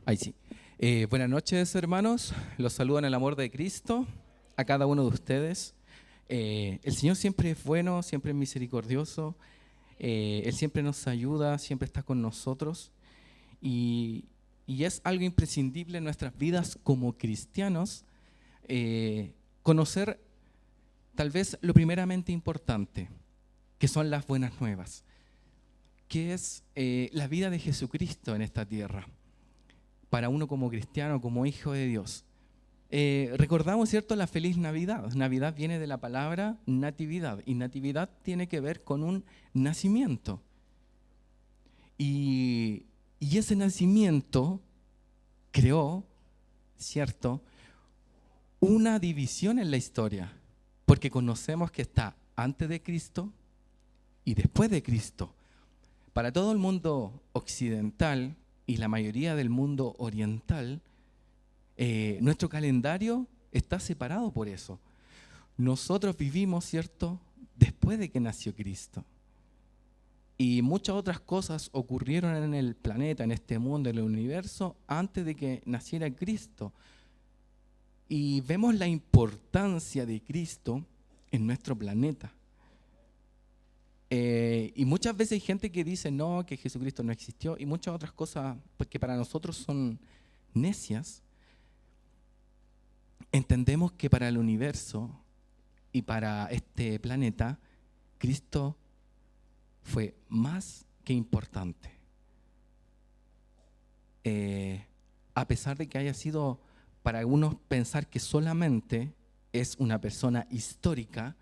Ahí sí. Buenas noches, hermanos. Los saludo en el amor de Cristo a cada uno de ustedes. El Señor siempre es bueno, siempre es misericordioso. Él siempre nos ayuda, siempre está con nosotros. Y, y es algo imprescindible en nuestras vidas como cristianos conocer tal vez lo primeramente importante, que son las buenas nuevas, que es la vida de Jesucristo en esta tierra. Para uno como cristiano, como hijo de Dios. Recordamos, ¿cierto?, la feliz Navidad. Navidad viene de la palabra natividad, y natividad tiene que ver con un nacimiento. Y ese nacimiento creó, ¿cierto?, una división en la historia, porque conocemos que está antes de Cristo y después de Cristo. Para todo el mundo occidental y la mayoría del mundo oriental, nuestro calendario está separado por eso. Nosotros vivimos, ¿cierto?, después de que nació Cristo. Y muchas otras cosas ocurrieron en el planeta, en este mundo, en el universo, antes de que naciera Cristo. Y vemos la importancia de Cristo en nuestro planeta. Y muchas veces hay gente que dice no, que Jesucristo no existió, y muchas otras cosas pues, que para nosotros son necias. Entendemos que para el universo y para este planeta, Cristo fue más que importante. A pesar de que haya sido para algunos pensar que solamente es una persona histórica,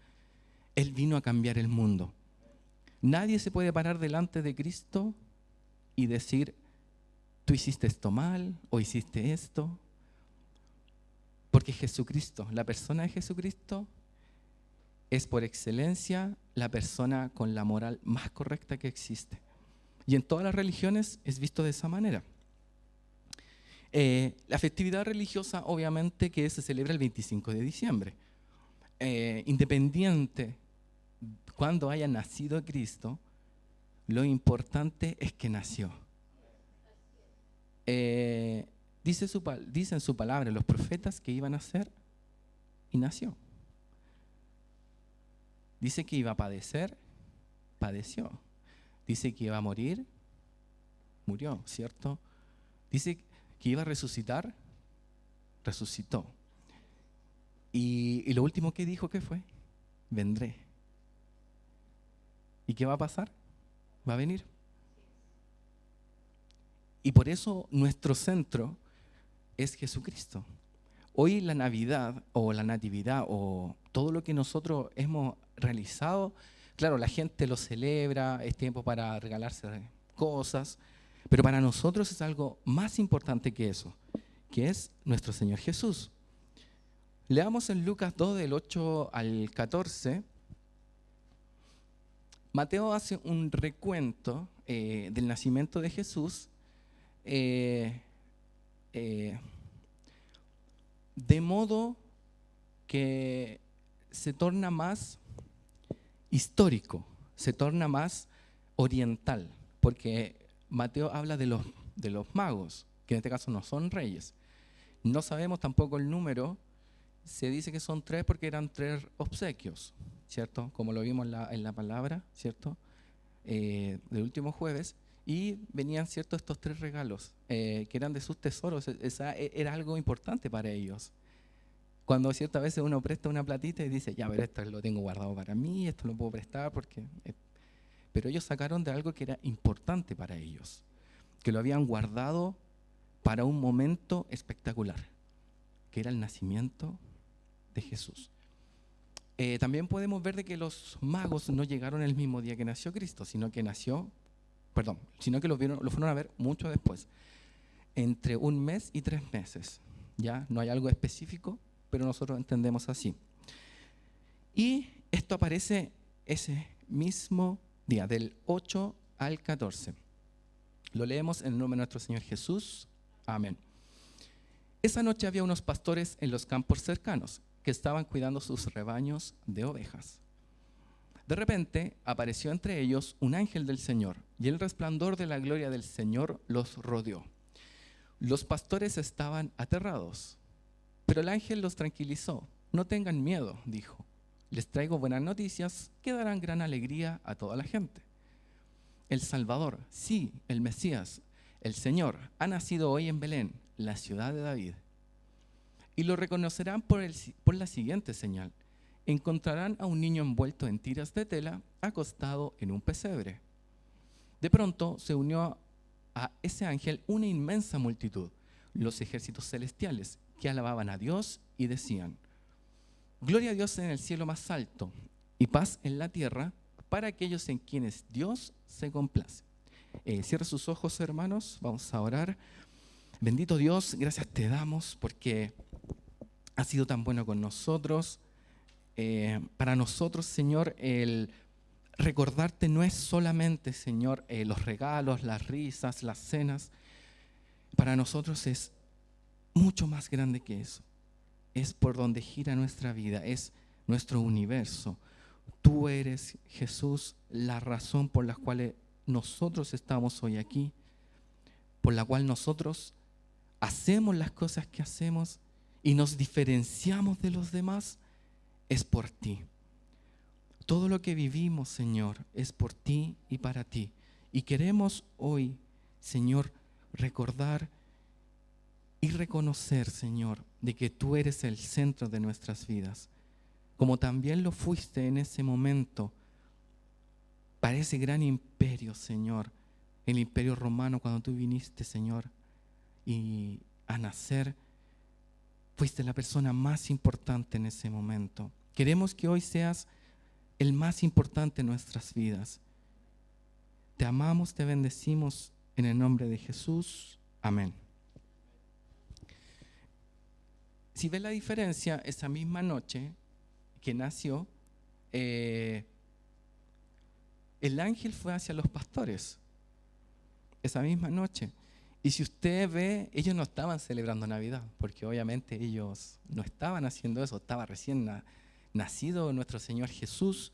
Él vino a cambiar el mundo. Nadie se puede parar delante de Cristo y decir, tú hiciste esto mal o hiciste esto. Porque Jesucristo, la persona de Jesucristo, es por excelencia la persona con la moral más correcta que existe. Y en todas las religiones es visto de esa manera. La festividad religiosa, obviamente, que se celebra el 25 de diciembre. Independiente cuando haya nacido Cristo, lo importante es que nació. Dice en su palabra los profetas que iban a nacer y nació. Dice que iba a padecer, padeció. Dice que iba a morir, murió, ¿cierto? Dice que iba a resucitar, resucitó. Y lo último que dijo, ¿qué fue? Vendré. ¿Y qué va a pasar? Va a venir. Y por eso nuestro centro es Jesucristo. Hoy la Navidad o la Natividad o todo lo que nosotros hemos realizado, claro, la gente lo celebra, es tiempo para regalarse cosas, pero para nosotros es algo más importante que eso, que es nuestro Señor Jesús. Leamos en Lucas 2 del 8 al 14. Mateo hace un recuento del nacimiento de Jesús, de modo que se torna más histórico, se torna más oriental, porque Mateo habla de los magos, que en este caso no son reyes. No sabemos tampoco el número, se dice que son 3 porque eran 3 obsequios, ¿cierto? Como lo vimos en la palabra, ¿cierto? Del último jueves. Y venían, ¿cierto?, estos 3 regalos que eran de sus tesoros. Era algo importante para ellos. Cuando ciertas veces uno presta una platita y dice, ya, pero esto lo tengo guardado para mí, esto lo puedo prestar porque... Pero ellos sacaron de algo que era importante para ellos, que lo habían guardado para un momento espectacular, que era el nacimiento de Jesús. También podemos ver de que los magos no llegaron el mismo día que nació Cristo, sino que lo fueron a ver mucho después, entre 1 mes y 3 meses. Ya no hay algo específico, pero nosotros entendemos así. Y esto aparece ese mismo día, del 8 al 14. Lo leemos en el nombre de nuestro Señor Jesús. Amén. Esa noche había unos pastores en los campos cercanos que estaban cuidando sus rebaños de ovejas. De repente apareció entre ellos un ángel del Señor, y el resplandor de la gloria del Señor los rodeó. Los pastores estaban aterrados, pero el ángel los tranquilizó. No tengan miedo, dijo. Les traigo buenas noticias que darán gran alegría a toda la gente. El Salvador, sí, el Mesías, el Señor, ha nacido hoy en Belén, la ciudad de David. Y lo reconocerán por la siguiente señal. Encontrarán a un niño envuelto en tiras de tela, acostado en un pesebre. De pronto se unió a ese ángel una inmensa multitud, los ejércitos celestiales, que alababan a Dios y decían: Gloria a Dios en el cielo más alto y paz en la tierra para aquellos en quienes Dios se complace. Cierra sus ojos, hermanos, vamos a orar. Bendito Dios, gracias te damos porque has sido tan bueno con nosotros. Para nosotros, Señor, el recordarte no es solamente, Señor, los regalos, las risas, las cenas. Para nosotros es mucho más grande que eso. Es por donde gira nuestra vida, es nuestro universo. Tú eres, Jesús, la razón por la cual nosotros estamos hoy aquí, por la cual nosotros hacemos las cosas que hacemos y nos diferenciamos de los demás, es por ti. Todo lo que vivimos, Señor, es por ti y para ti. Y queremos hoy, Señor, recordar y reconocer, Señor, de que tú eres el centro de nuestras vidas, como también lo fuiste en ese momento para ese gran imperio, Señor, el imperio romano, cuando tú viniste, Señor, y a nacer, fuiste la persona más importante en ese momento. Queremos que hoy seas el más importante en nuestras vidas. Te amamos, te bendecimos en el nombre de Jesús. Amén. Si ves la diferencia, esa misma noche que nació, el ángel fue hacia los pastores, esa misma noche. Y si usted ve, ellos no estaban celebrando Navidad, porque obviamente ellos no estaban haciendo eso, estaba recién nacido nuestro Señor Jesús.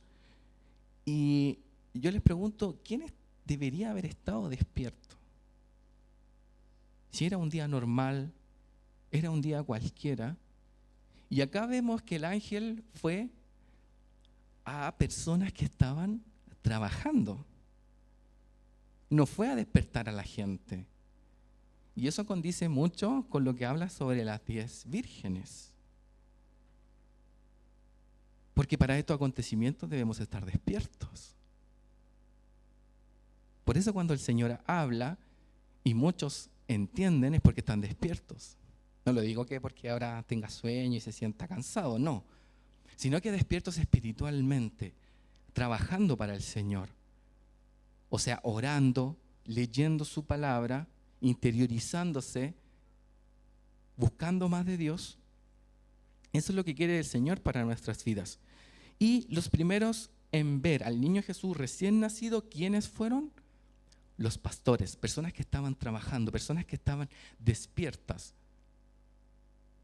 Y yo les pregunto, ¿quién debería haber estado despierto? Si era un día normal, era un día cualquiera. Y acá vemos que el ángel fue a personas que estaban trabajando. No fue a despertar a la gente. Y eso condice mucho con lo que habla sobre las 10 vírgenes. Porque para estos acontecimientos debemos estar despiertos. Por eso cuando el Señor habla y muchos entienden es porque están despiertos. No lo digo que porque ahora tenga sueño y se sienta cansado, no. Sino que despiertos espiritualmente, trabajando para el Señor. O sea, orando, leyendo su palabra, interiorizándose, buscando más de Dios. Eso es lo que quiere el Señor para nuestras vidas. Y los primeros en ver al niño Jesús recién nacido, ¿quiénes fueron? Los pastores, personas que estaban trabajando, personas que estaban despiertas,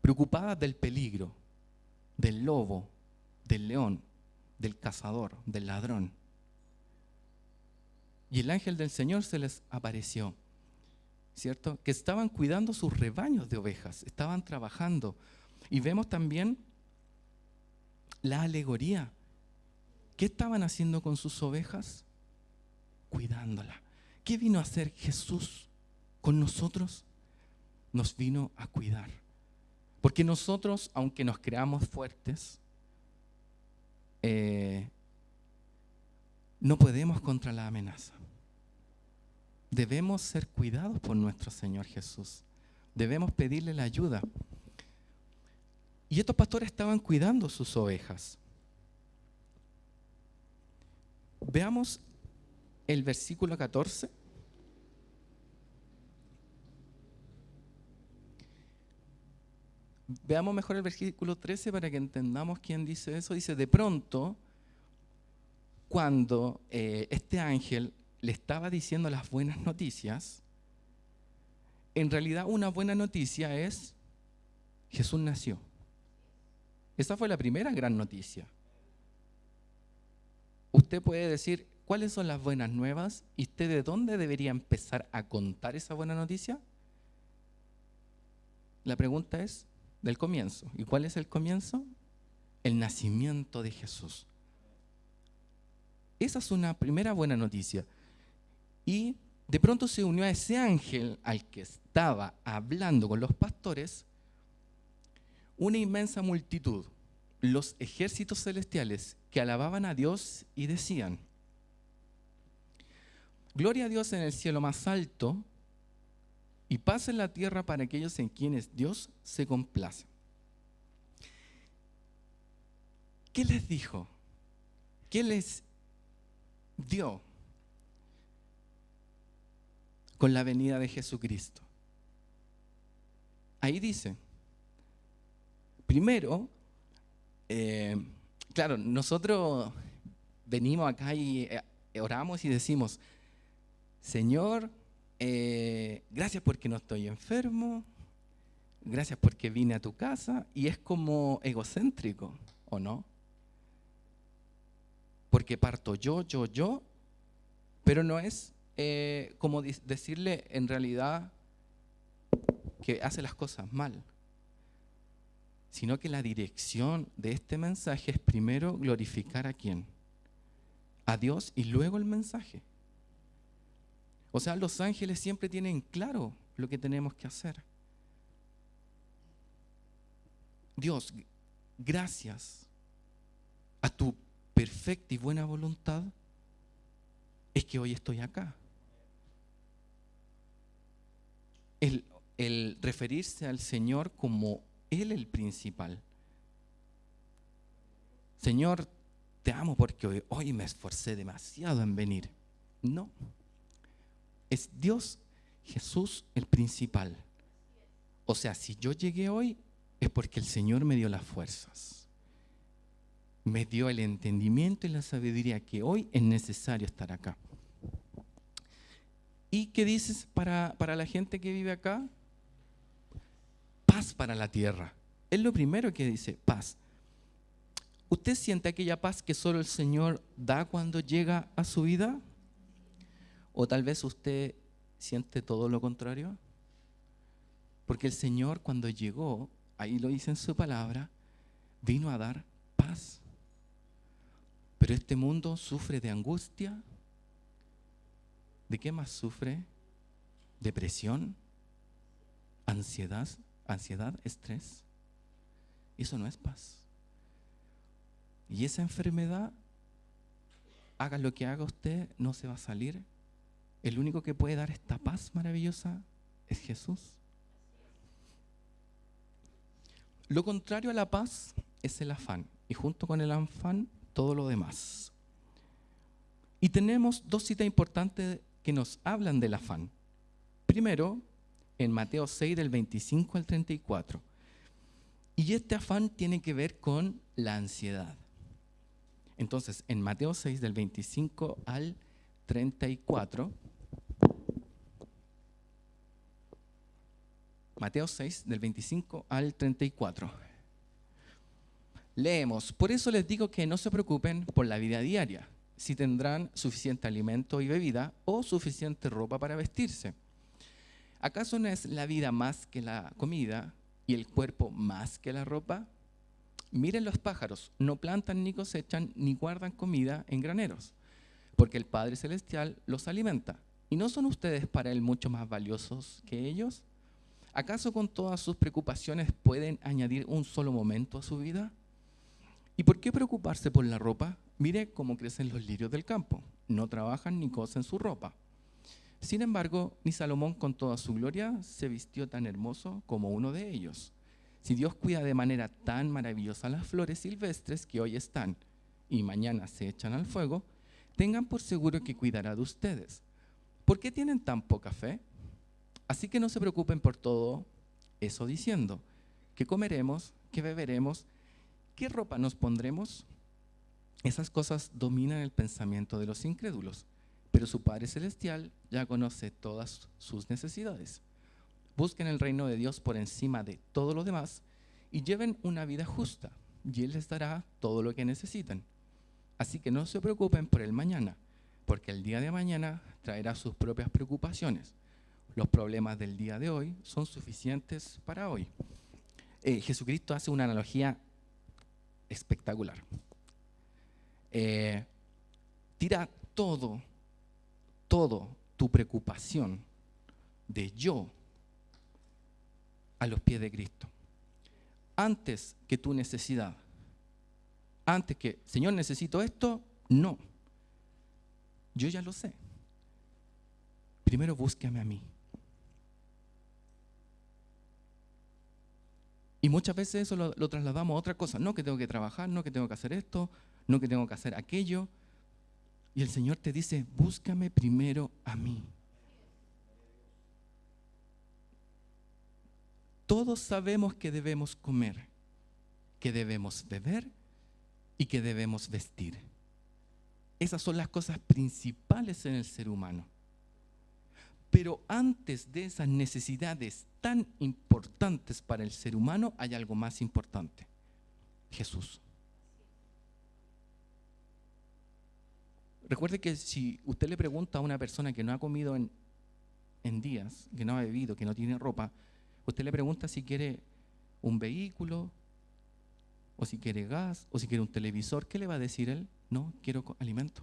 preocupadas del peligro, del lobo, del león, del cazador, del ladrón. Y el ángel del Señor se les apareció, ¿cierto? Que estaban cuidando sus rebaños de ovejas, estaban trabajando. Y vemos también la alegoría. ¿Qué estaban haciendo con sus ovejas? Cuidándola. ¿Qué vino a hacer Jesús con nosotros? Nos vino a cuidar. Porque nosotros, aunque nos creamos fuertes, no podemos contra la amenaza. Debemos ser cuidados por nuestro Señor Jesús. Debemos pedirle la ayuda. Y estos pastores estaban cuidando sus ovejas. Veamos el versículo 14. Veamos mejor el versículo 13 para que entendamos quién dice eso. Dice, de pronto, cuando este ángel le estaba diciendo las buenas noticias, en realidad una buena noticia es Jesús nació. Esa fue la primera gran noticia. Usted puede decir, ¿cuáles son las buenas nuevas? ¿Y usted de dónde debería empezar a contar esa buena noticia? la pregunta es del comienzo. ¿Y cuál es el comienzo? El nacimiento de Jesús. Esa es una primera buena noticia. Y de pronto se unió a ese ángel al que estaba hablando con los pastores una inmensa multitud, los ejércitos celestiales que alababan a Dios y decían: gloria a Dios en el cielo más alto y paz en la tierra para aquellos en quienes Dios se complace. ¿Qué les dijo? ¿Qué les dio con la venida de Jesucristo? Ahí dice, primero, claro, nosotros venimos acá y oramos y decimos: Señor, gracias porque no estoy enfermo, gracias porque vine a tu casa, y es como egocéntrico, ¿o no? Porque parto yo, pero no es como decirle en realidad que hace las cosas mal, sino que la dirección de este mensaje es primero glorificar ¿a quién? A Dios, y luego el mensaje. O sea, los ángeles siempre tienen claro lo que tenemos que hacer. Dios, gracias a tu perfecta y buena voluntad es que hoy estoy acá. El referirse al Señor como Él el principal. Señor, te amo porque hoy me esforcé demasiado en venir. No. Es Dios, Jesús el principal. O sea, si yo llegué hoy es porque el Señor me dio las fuerzas. Me dio el entendimiento y la sabiduría que hoy es necesario estar acá. ¿Y qué dices para la gente que vive acá? Paz para la tierra. Es lo primero que dice, paz. ¿Usted siente aquella paz que solo el Señor da cuando llega a su vida? ¿O tal vez usted siente todo lo contrario? Porque el Señor, cuando llegó, ahí lo dice en su palabra, vino a dar paz. Pero este mundo sufre de angustia. ¿De qué más sufre? Depresión, ansiedad, estrés. Eso no es paz. Y esa enfermedad, haga lo que haga usted, no se va a salir. El único que puede dar esta paz maravillosa es Jesús. Lo contrario a la paz es el afán. Y junto con el afán, todo lo demás. Y tenemos dos citas importantes que nos hablan del afán. Primero, en Mateo 6, del 25 al 34. Y este afán tiene que ver con la ansiedad. Entonces, en Mateo 6, del 25 al 34, Mateo 6, del 25 al 34. Leemos: por eso les digo que no se preocupen por la vida diaria, si tendrán suficiente alimento y bebida o suficiente ropa para vestirse. ¿Acaso no es la vida más que la comida y el cuerpo más que la ropa? Miren los pájaros, no plantan ni cosechan ni guardan comida en graneros, porque el Padre Celestial los alimenta. ¿Y no son ustedes para Él mucho más valiosos que ellos? ¿Acaso con todas sus preocupaciones pueden añadir un solo momento a su vida? ¿Y por qué preocuparse por la ropa? Mire cómo crecen los lirios del campo. No trabajan ni cosen su ropa. Sin embargo, ni Salomón con toda su gloria se vistió tan hermoso como uno de ellos. Si Dios cuida de manera tan maravillosa las flores silvestres que hoy están y mañana se echan al fuego, tengan por seguro que cuidará de ustedes. ¿Por qué tienen tan poca fe? Así que no se preocupen por todo eso diciendo: ¿qué comeremos? ¿Qué beberemos? ¿Qué ropa nos pondremos? Esas cosas dominan el pensamiento de los incrédulos, pero su Padre Celestial ya conoce todas sus necesidades. Busquen el reino de Dios por encima de todo lo demás y lleven una vida justa, y Él les dará todo lo que necesitan. Así que no se preocupen por el mañana, porque el día de mañana traerá sus propias preocupaciones. los problemas del día de hoy son suficientes para hoy. Jesucristo hace una analogía espectacular. Tira todo tu preocupación de yo a los pies de Cristo. Antes que tu necesidad. Antes que, Señor, necesito esto, no. Yo ya lo sé. Primero búscame a mí. Y muchas veces eso lo trasladamos a otra cosa. No que tengo que trabajar, no que tengo que hacer esto, no que tengo que hacer aquello. Y el Señor te dice, búscame primero a mí. Todos sabemos que debemos comer, que debemos beber y que debemos vestir. Esas son las cosas principales en el ser humano. Pero antes de esas necesidades tan importantes para el ser humano, hay algo más importante: Jesús. Recuerde que si usted le pregunta a una persona que no ha comido en días, que no ha bebido, que no tiene ropa, usted le pregunta si quiere un vehículo, o si quiere gas, o si quiere un televisor, ¿qué le va a decir él? No, quiero alimento.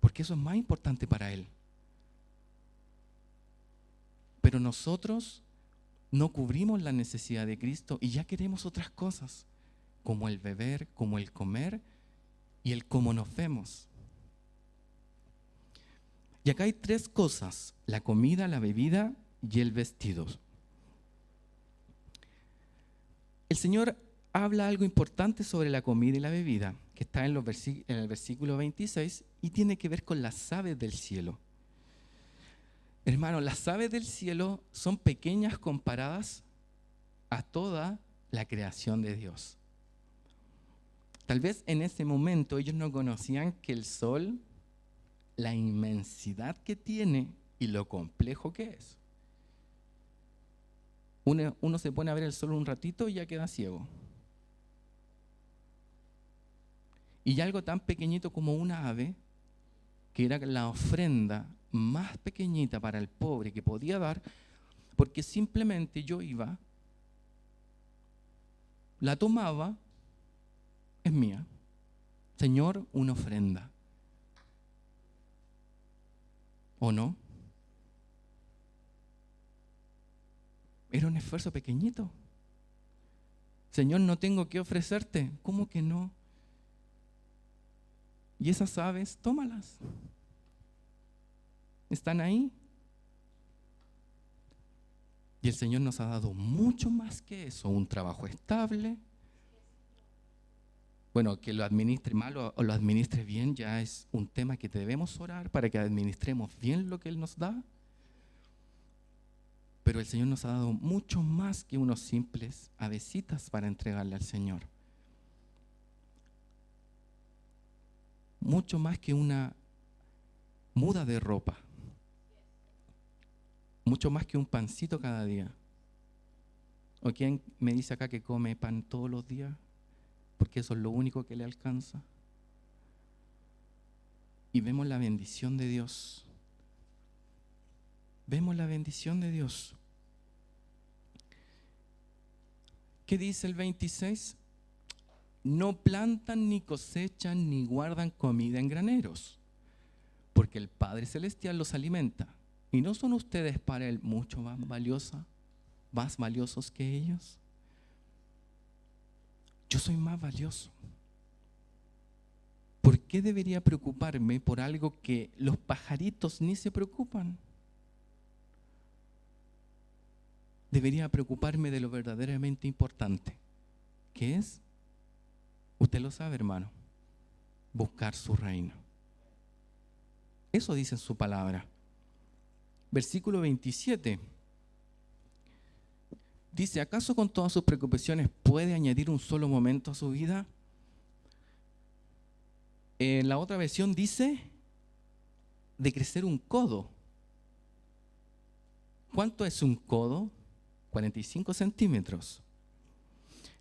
Porque eso es más importante para él. Pero nosotros no cubrimos la necesidad de Cristo y ya queremos otras cosas, como el beber, como el comer y el cómo nos vemos. Y acá hay tres cosas: la comida, la bebida y el vestido. El Señor habla algo importante sobre la comida y la bebida, que está en el versículo 26, y tiene que ver con las aves del cielo. Hermano, las aves del cielo son pequeñas comparadas a toda la creación de Dios. Tal vez en ese momento ellos no conocían que el sol, la inmensidad que tiene y lo complejo que es. Uno se pone a ver el sol un ratito y ya queda ciego. Y algo tan pequeñito como una ave, que era la ofrenda más pequeñita para el pobre que podía dar, porque simplemente yo iba, la tomaba, es mía. Señor, una ofrenda. ¿O no? Era un esfuerzo pequeñito. Señor, no tengo que ofrecerte. ¿Cómo que no? Y esas aves, tómalas. Están ahí. Y el Señor nos ha dado mucho más que eso: un trabajo estable. Bueno, que lo administre mal o lo administre bien ya es un tema que debemos orar para que administremos bien lo que Él nos da. Pero el Señor nos ha dado mucho más que unos simples avecitas para entregarle al Señor. Mucho más que una muda de ropa. Mucho más que un pancito cada día. ¿O quién me dice acá que come pan todos los días? Porque eso es lo único que le alcanza. Y vemos la bendición de Dios. Vemos la bendición de Dios. ¿Qué dice el 26? No plantan, ni cosechan, ni guardan comida en graneros, porque el Padre Celestial los alimenta. ¿Y no son ustedes para Él mucho más valiosos que ellos? Yo soy más valioso. ¿Por qué debería preocuparme por algo que los pajaritos ni se preocupan? Debería preocuparme de lo verdaderamente importante, que es, usted lo sabe, hermano, buscar su reino. Eso dice en su palabra. Versículo 27. Dice: ¿acaso con todas sus preocupaciones puede añadir un solo momento a su vida? En la otra versión dice de crecer un codo. ¿Cuánto es un codo? 45 centímetros.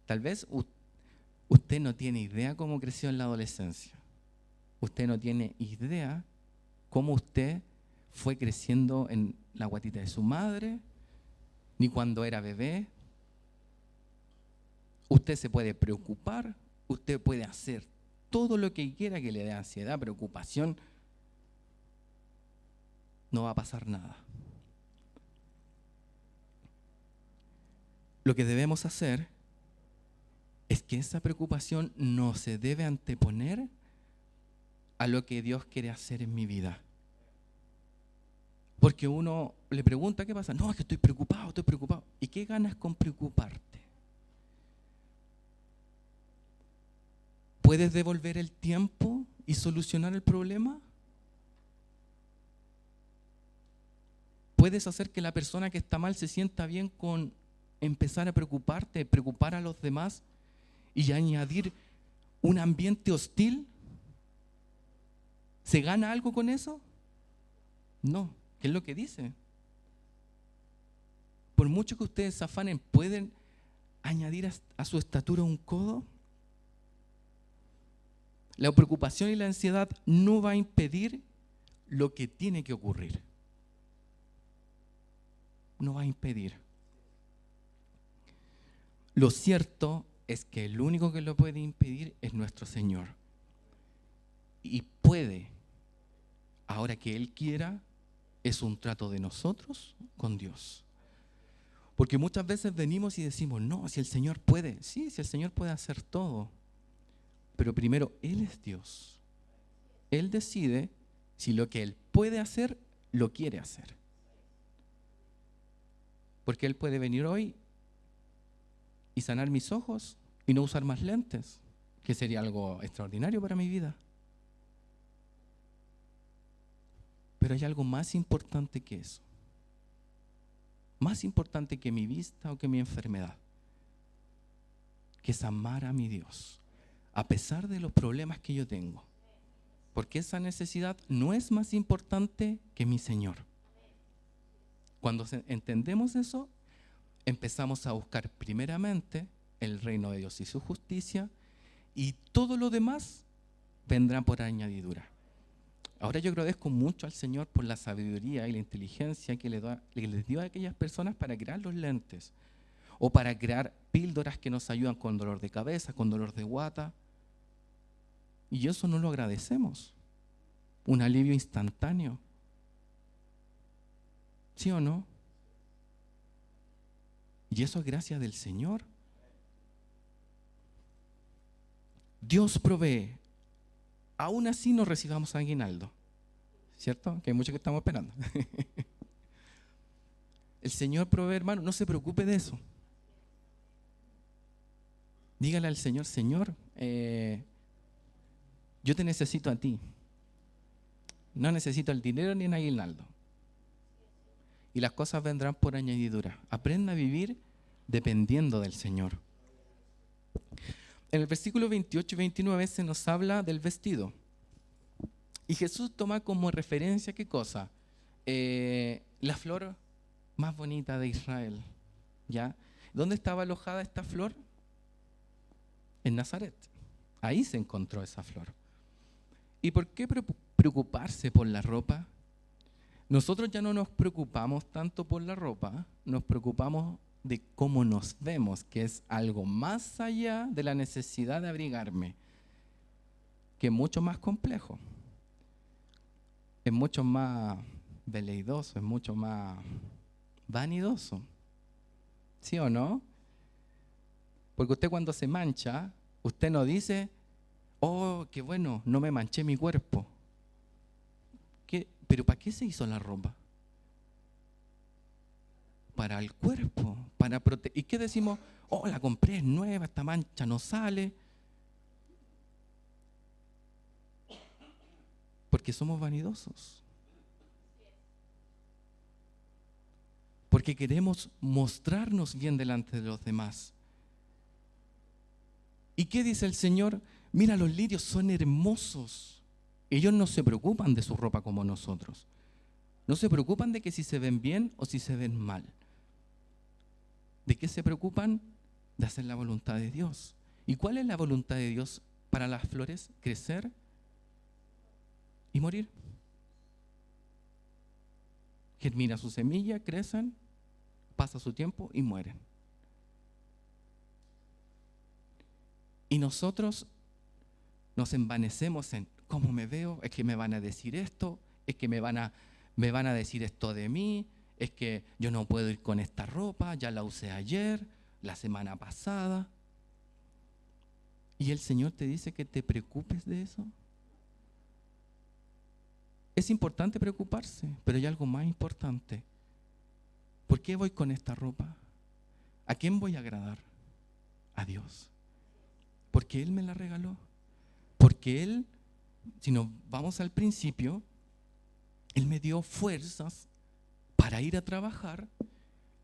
Tal vez usted no tiene idea cómo creció en la adolescencia. Usted no tiene idea cómo usted fue creciendo en la guatita de su madre, ni cuando era bebé. Usted se puede preocupar, usted puede hacer todo lo que quiera que le dé ansiedad, preocupación. No va a pasar nada. Lo que debemos hacer es que esa preocupación no se debe anteponer a lo que Dios quiere hacer en mi vida. Porque uno le pregunta, ¿qué pasa? No, es que estoy preocupado. ¿Y qué ganas con preocuparte? ¿Puedes devolver el tiempo y solucionar el problema? ¿Puedes hacer que la persona que está mal se sienta bien con empezar a preocuparte, preocupar a los demás y añadir un ambiente hostil? ¿Se gana algo con eso? No. ¿Qué es lo que dice? Por mucho que ustedes se afanen, ¿pueden añadir a su estatura un codo? La preocupación y la ansiedad no va a impedir lo que tiene que ocurrir. No va a impedir. Lo cierto es que el único que lo puede impedir es nuestro Señor. Y puede, ahora que Él quiera, es un trato de nosotros con Dios. Porque muchas veces venimos y decimos, no, si el Señor puede. Sí, si el Señor puede hacer todo. Pero primero, Él es Dios. Él decide si lo que Él puede hacer, lo quiere hacer. Porque Él puede venir hoy y sanar mis ojos y no usar más lentes, que sería algo extraordinario para mi vida. Pero hay algo más importante que eso. Más importante que mi vista o que mi enfermedad. Que es amar a mi Dios, a pesar de los problemas que yo tengo. Porque esa necesidad no es más importante que mi Señor. Cuando entendemos eso, empezamos a buscar primeramente el reino de Dios y su justicia, y todo lo demás vendrá por añadidura. Ahora yo agradezco mucho al Señor por la sabiduría y la inteligencia que les dio a aquellas personas para crear los lentes o para crear píldoras que nos ayudan con dolor de cabeza, con dolor de guata. Y eso no lo agradecemos. Un alivio instantáneo. ¿Sí o no? Y eso es gracia del Señor. Dios provee. Aún así no recibamos aguinaldo. ¿Cierto? Que hay muchos que estamos esperando. El Señor provee, hermano, no se preocupe de eso. Dígale al Señor, Señor, yo te necesito a ti. No necesito el dinero ni el aguinaldo. Y las cosas vendrán por añadidura. Aprenda a vivir dependiendo del Señor. En el versículo 28 y 29 se nos habla del vestido. Y Jesús toma como referencia, ¿qué cosa? La flor más bonita de Israel. ¿Ya? ¿Dónde estaba alojada esta flor? En Nazaret. Ahí se encontró esa flor. ¿Y por qué preocuparse por la ropa? Nosotros ya no nos preocupamos tanto por la ropa, nos preocupamos de cómo nos vemos, que es algo más allá de la necesidad de abrigarme, que es mucho más complejo, es mucho más veleidoso, es mucho más vanidoso. ¿Sí o no? Porque usted cuando se mancha, usted no dice, oh, qué bueno, no me manché mi cuerpo. ¿Pero para qué se hizo la ropa? Para el cuerpo, para proteger. ¿Y qué decimos? Oh, la compré, es nueva, esta mancha no sale. Porque somos vanidosos. Porque queremos mostrarnos bien delante de los demás. ¿Y qué dice el Señor? Mira, los lirios son hermosos. Ellos no se preocupan de su ropa como nosotros. No se preocupan de que si se ven bien o si se ven mal. ¿De qué se preocupan? De hacer la voluntad de Dios. ¿Y cuál es la voluntad de Dios para las flores? Crecer y morir. germina su semilla, crecen, pasa su tiempo y mueren. Y nosotros nos envanecemos en cómo me veo, es que me van a decir esto, es que me van a decir esto de mí, es que yo no puedo ir con esta ropa, ya la usé ayer, la semana pasada. Y el Señor te dice que te preocupes de eso. Es importante preocuparse, pero hay algo más importante. ¿Por qué voy con esta ropa? ¿A quién voy a agradar? A Dios. Porque Él me la regaló. Porque Él, si nos vamos al principio, Él me dio fuerzas para ir a trabajar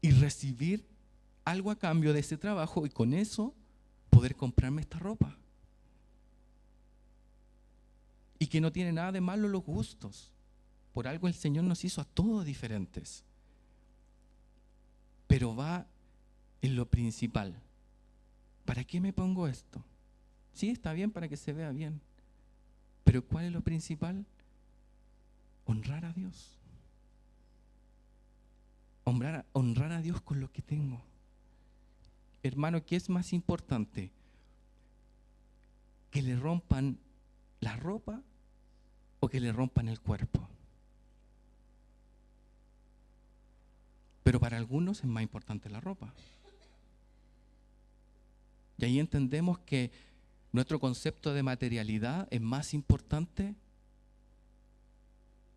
y recibir algo a cambio de ese trabajo y con eso poder comprarme esta ropa. Y que no tiene nada de malo los gustos. Por algo el Señor nos hizo a todos diferentes. Pero va en lo principal. ¿Para qué me pongo esto? Sí, está bien para que se vea bien. Pero ¿cuál es lo principal? Honrar a Dios. Honrar a Dios con lo que tengo. Hermano, ¿qué es más importante? ¿Que le rompan la ropa o que le rompan el cuerpo? Pero para algunos es más importante la ropa. Y ahí entendemos que nuestro concepto de materialidad es más importante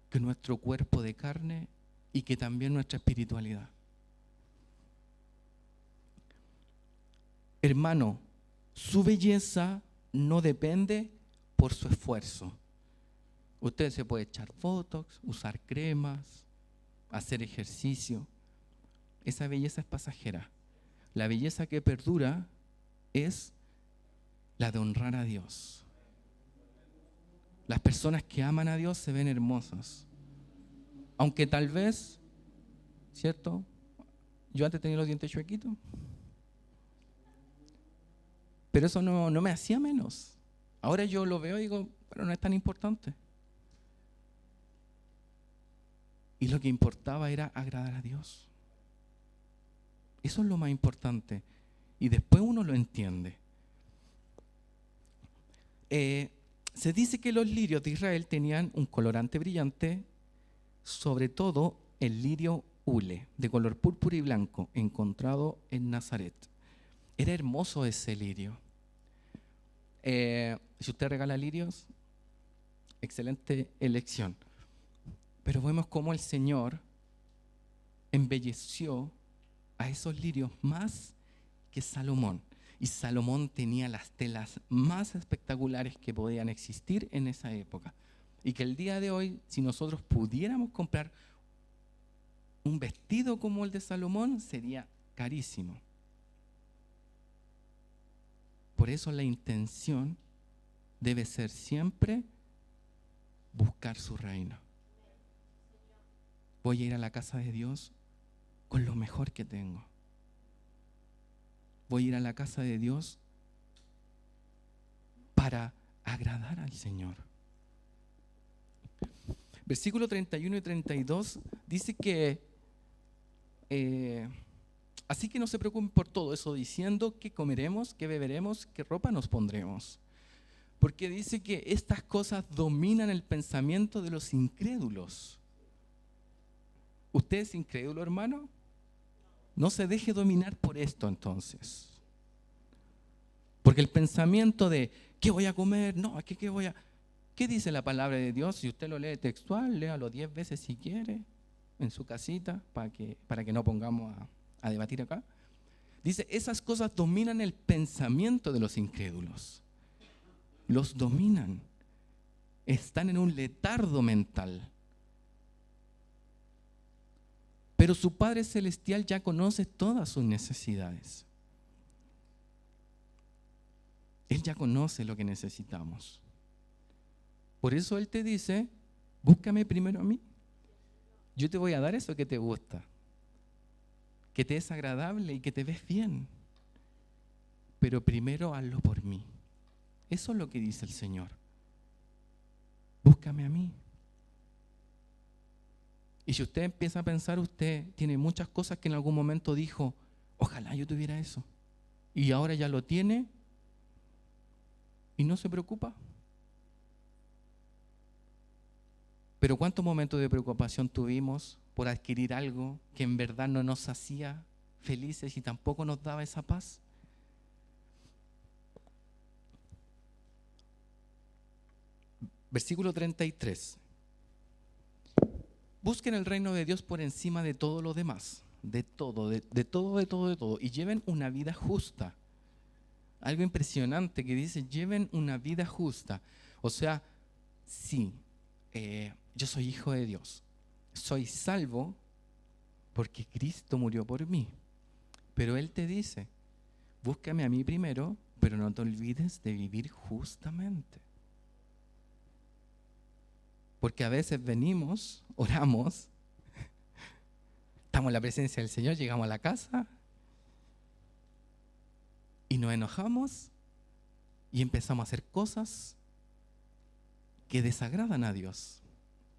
que nuestro cuerpo de carne y que también nuestra espiritualidad. Hermano, su belleza no depende por su esfuerzo. Usted se puede echar botox, usar cremas, hacer ejercicio. Esa belleza es pasajera. La belleza que perdura es la de honrar a Dios. Las personas que aman a Dios se ven hermosas. Aunque tal vez, ¿cierto? Yo antes tenía los dientes chuequitos. Pero eso no me hacía menos. Ahora yo lo veo y digo, pero no es tan importante. Y lo que importaba era agradar a Dios. Eso es lo más importante. Y después uno lo entiende. Se dice que los lirios de Israel tenían un colorante brillante, sobre todo el lirio hule, de color púrpura y blanco, encontrado en Nazaret. Era hermoso ese lirio. Si usted regala lirios, excelente elección. Pero vemos cómo el Señor embelleció a esos lirios más que Salomón. Y Salomón tenía las telas más espectaculares que podían existir en esa época. Y que el día de hoy, si nosotros pudiéramos comprar un vestido como el de Salomón, sería carísimo. Por eso la intención debe ser siempre buscar su reino. Voy a ir a la casa de Dios con lo mejor que tengo. Voy a ir a la casa de Dios para agradar al Señor. Versículo 31 y 32 dice que así que no se preocupen por todo eso, diciendo qué comeremos, qué beberemos, qué ropa nos pondremos. Porque dice que estas cosas dominan el pensamiento de los incrédulos. ¿Usted es incrédulo, hermano? No se deje dominar por esto entonces. Porque el pensamiento de ¿qué voy a comer? No, ¿qué voy a...? ¿Qué dice la palabra de Dios? Si usted lo lee textual, léalo 10 veces si quiere, en su casita, para que no pongamos a debatir acá. Dice, esas cosas dominan el pensamiento de los incrédulos. Los dominan. Están en un letargo mental. Pero su Padre Celestial ya conoce todas sus necesidades. Él ya conoce lo que necesitamos. Por eso Él te dice, búscame primero a mí. Yo te voy a dar eso que te gusta, que te es agradable y que te ves bien. Pero primero hazlo por mí. Eso es lo que dice el Señor. Búscame a mí. Y si usted empieza a pensar, usted tiene muchas cosas que en algún momento dijo, ojalá yo tuviera eso. Y ahora ya lo tiene y no se preocupa. Pero ¿cuántos momentos de preocupación tuvimos por adquirir algo que en verdad no nos hacía felices y tampoco nos daba esa paz? Versículo 33. Busquen el reino de Dios por encima de todo lo demás, de todo, y lleven una vida justa. Algo impresionante que dice, lleven una vida justa. O sea, sí, yo soy hijo de Dios, soy salvo porque Cristo murió por mí. Pero Él te dice, búscame a mí primero, pero no te olvides de vivir justamente. Porque a veces venimos, oramos, estamos en la presencia del Señor, llegamos a la casa y nos enojamos y empezamos a hacer cosas que desagradan a Dios.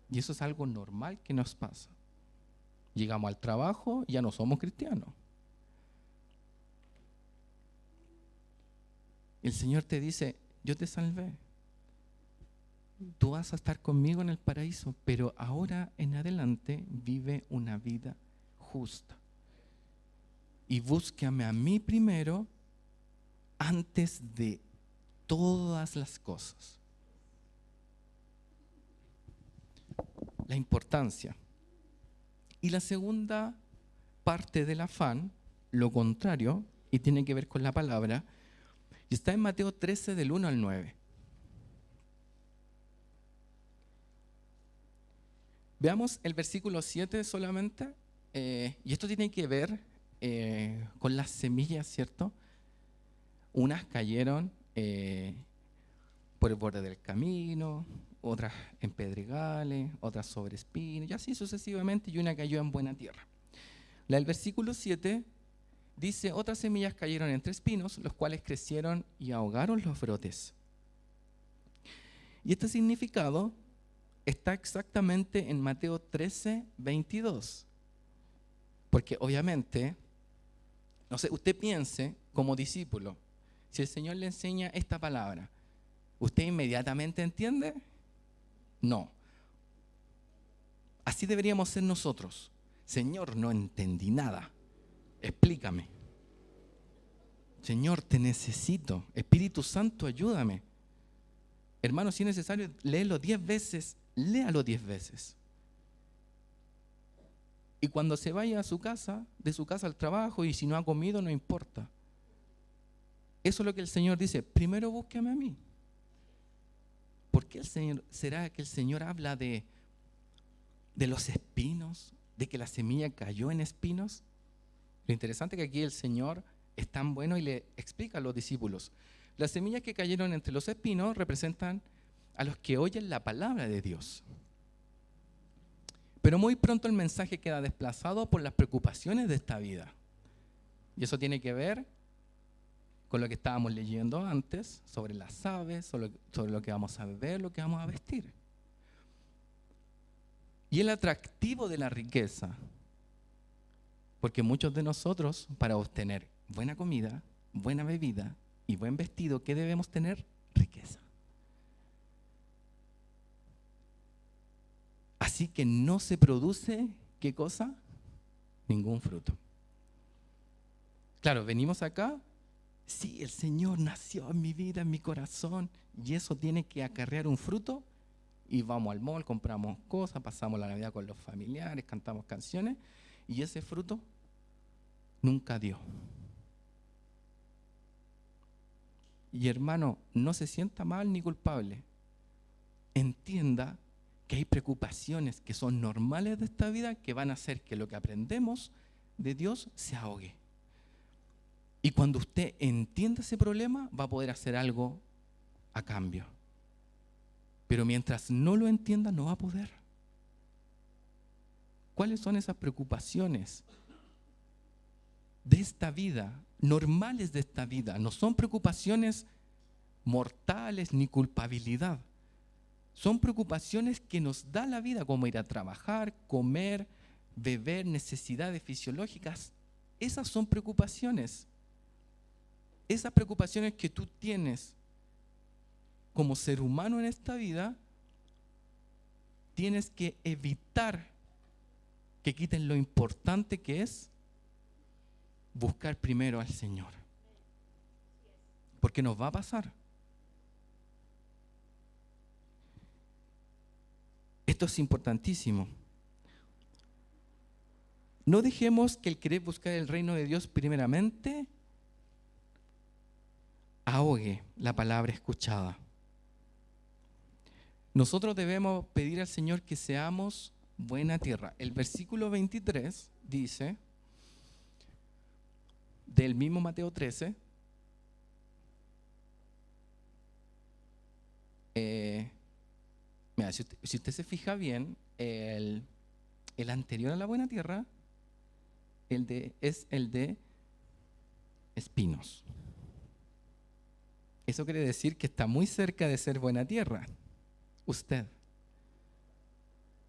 Y eso es algo normal que nos pasa. Llegamos al trabajo y ya no somos cristianos. El Señor te dice, yo te salvé. Tú vas a estar conmigo en el paraíso, pero ahora en adelante vive una vida justa. Y búscame a mí primero antes de todas las cosas. La importancia. Y la segunda parte del afán, lo contrario, y tiene que ver con la palabra, y está en Mateo 13 del 1 al 9. Veamos el versículo 7 solamente, y esto tiene que ver con las semillas, ¿cierto? Unas cayeron por el borde del camino, otras en pedregales, otras sobre espinos, y así sucesivamente, y una cayó en buena tierra. El versículo 7 dice, otras semillas cayeron entre espinos, los cuales crecieron y ahogaron los brotes. Y este significado está exactamente en Mateo 13, 22. Porque obviamente, no sé, usted piense como discípulo, si el Señor le enseña esta palabra, ¿usted inmediatamente entiende? No. Así deberíamos ser nosotros. Señor, no entendí nada. Explícame. Señor, te necesito. Espíritu Santo, ayúdame. Hermano, si es necesario, léelo 10 veces, léalo 10 veces. Y cuando se vaya a su casa, de su casa al trabajo, y si no ha comido, no importa. Eso es lo que el Señor dice, primero búsqueme a mí. ¿Por qué será que el Señor habla de los espinos, de que la semilla cayó en espinos? Lo interesante es que aquí el Señor es tan bueno y le explica a los discípulos. Las semillas que cayeron entre los espinos representan a los que oyen la palabra de Dios. Pero muy pronto el mensaje queda desplazado por las preocupaciones de esta vida. Y eso tiene que ver con lo que estábamos leyendo antes, sobre las aves, sobre lo que vamos a beber, lo que vamos a vestir. Y el atractivo de la riqueza, porque muchos de nosotros, para obtener buena comida, buena bebida y buen vestido, ¿qué debemos tener? Riqueza. Así que no se produce, ¿qué cosa? Ningún fruto. Claro, venimos acá, sí, el Señor nació en mi vida, en mi corazón, y eso tiene que acarrear un fruto, y vamos al mall, compramos cosas, pasamos la Navidad con los familiares, cantamos canciones, y ese fruto nunca dio. Y hermano, no se sienta mal ni culpable. Entienda que hay preocupaciones que son normales de esta vida que van a hacer que lo que aprendemos de Dios se ahogue. Y cuando usted entienda ese problema, va a poder hacer algo a cambio. Pero mientras no lo entienda, no va a poder. ¿Cuáles son esas preocupaciones de esta vida, normales de esta vida? No son preocupaciones mortales ni culpabilidad. Son preocupaciones que nos da la vida, como ir a trabajar, comer, beber, necesidades fisiológicas. Esas son preocupaciones. Esas preocupaciones que tú tienes como ser humano en esta vida, tienes que evitar que quiten lo importante que es buscar primero al Señor. Porque nos va a pasar. Esto es importantísimo. No dejemos que el querer buscar el reino de Dios primeramente ahogue la palabra escuchada. Nosotros debemos pedir al Señor que seamos buena tierra. El versículo 23 dice, del mismo Mateo 13, mira, si usted se fija bien, el anterior a la buena tierra es el de espinos. Eso quiere decir que está muy cerca de ser buena tierra. Usted.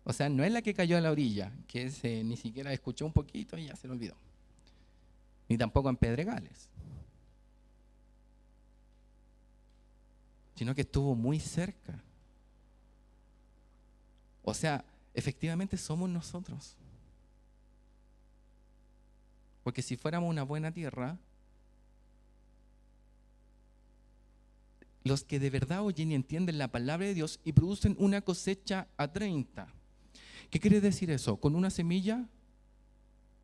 O sea, no es la que cayó a la orilla, que ni siquiera escuchó un poquito y ya se lo olvidó. Ni tampoco en pedregales. Sino que estuvo muy cerca. O sea, efectivamente somos nosotros. Porque si fuéramos una buena tierra, los que de verdad oyen y entienden la palabra de Dios y producen una cosecha a 30. ¿Qué quiere decir eso? Con una semilla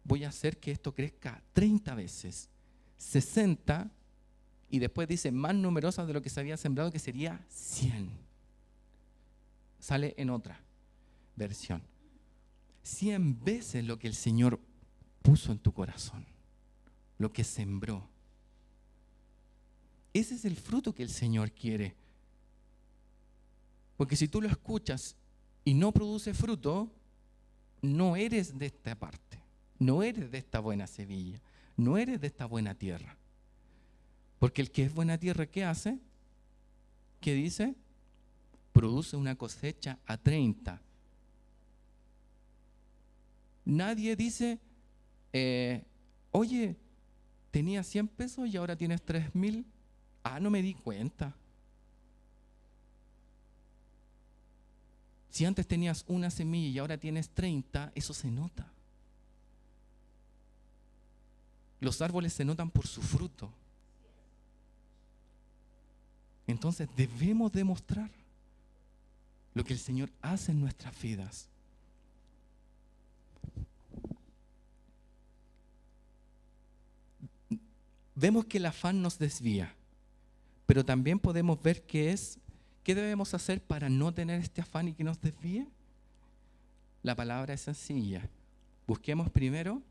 voy a hacer que esto crezca 30 veces, 60, y después dice más numerosas de lo que se había sembrado, que sería 100. Sale en otra versión. 100 veces lo que el Señor puso en tu corazón, lo que sembró. Ese es el fruto que el Señor quiere. Porque si tú lo escuchas y no produce fruto, no eres de esta parte, no eres de esta buena semilla, no eres de esta buena tierra. Porque el que es buena tierra, ¿qué hace? ¿Qué dice? Produce una cosecha a 30. Nadie dice, oye, tenías 100 pesos y ahora tienes 3,000. Ah, no me di cuenta. Si antes tenías una semilla y ahora tienes 30, eso se nota. Los árboles se notan por su fruto. Entonces debemos demostrar lo que el Señor hace en nuestras vidas. Vemos que el afán nos desvía, pero también podemos ver qué debemos hacer para no tener este afán y que nos desvíe. La palabra es sencilla. Busquemos primero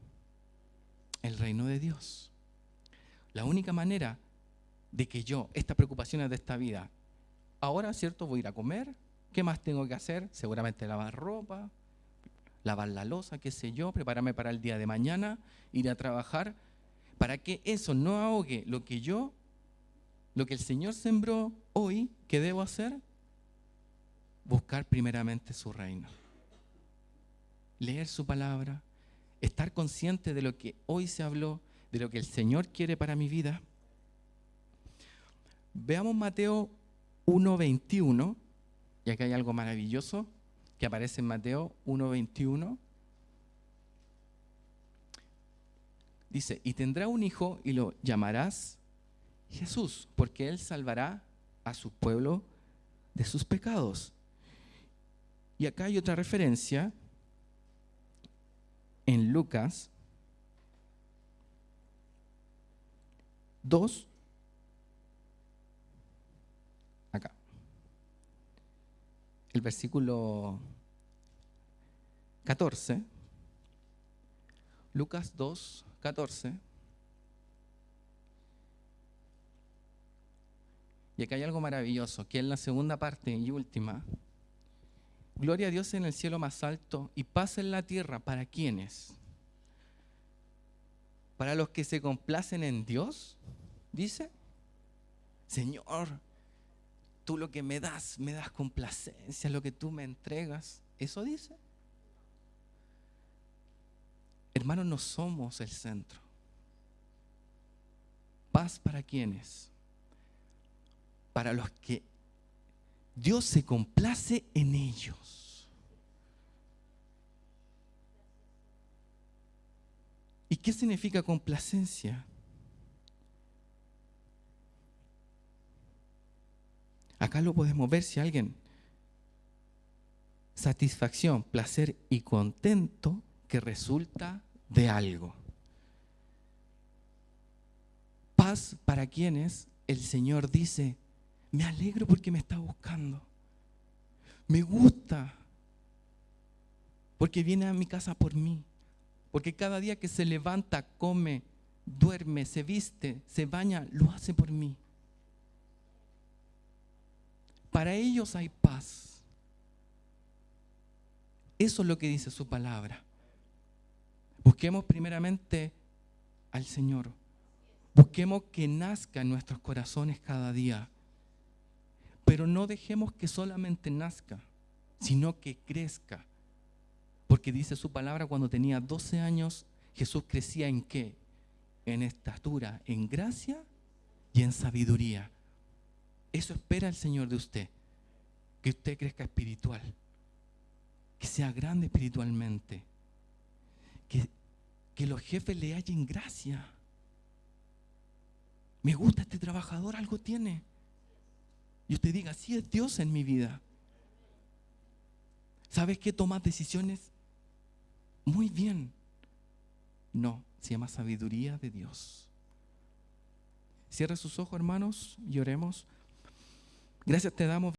el reino de Dios. La única manera de que yo, estas preocupaciones de esta vida, ahora, ¿cierto? Voy a ir a comer. ¿Qué más tengo que hacer? Seguramente lavar ropa, lavar la loza, qué sé yo, prepararme para el día de mañana, ir a trabajar, para que eso no ahogue lo que el Señor sembró hoy. ¿Qué debo hacer? Buscar primeramente su reino. Leer su palabra, estar consciente de lo que hoy se habló, de lo que el Señor quiere para mi vida. Veamos Mateo 1:21, y acá hay algo maravilloso que aparece en Mateo 1:21. Dice, y tendrá un hijo y lo llamarás Jesús, porque él salvará a su pueblo de sus pecados. Y acá hay otra referencia en Lucas 2, acá, el versículo 14, Lucas 2:14. Y acá hay algo maravilloso, que es la segunda parte y última. Gloria a Dios en el cielo más alto y paz en la tierra. ¿Para quiénes? Para los que se complacen en Dios, dice. Señor, tú lo que me das complacencia, lo que tú me entregas. ¿Eso dice? Hermanos, no somos el centro. Paz para quienes, para los que Dios se complace en ellos. ¿Y qué significa complacencia? Acá lo podemos ver si alguien, satisfacción, placer y contento que resulta de algo. Paz para quienes el Señor dice, me alegro porque me está buscando. Me gusta porque viene a mi casa por mí. Porque cada día que se levanta, come, duerme, se viste, se baña, lo hace por mí. Para ellos hay paz. Eso es lo que dice su palabra. Busquemos primeramente al Señor. Busquemos que nazca en nuestros corazones cada día. Pero no dejemos que solamente nazca, sino que crezca. Porque dice su palabra, cuando tenía 12 años, Jesús crecía ¿en qué? En estatura, en gracia y en sabiduría. Eso espera el Señor de usted. Que usted crezca espiritual. Que sea grande espiritualmente. Que los jefes le hallen gracia. Me gusta este trabajador, algo tiene. Y usted diga, sí es Dios en mi vida. ¿Sabes qué? Tomas decisiones muy bien. No, se llama sabiduría de Dios. Cierre sus ojos, hermanos, y oremos. Gracias te damos.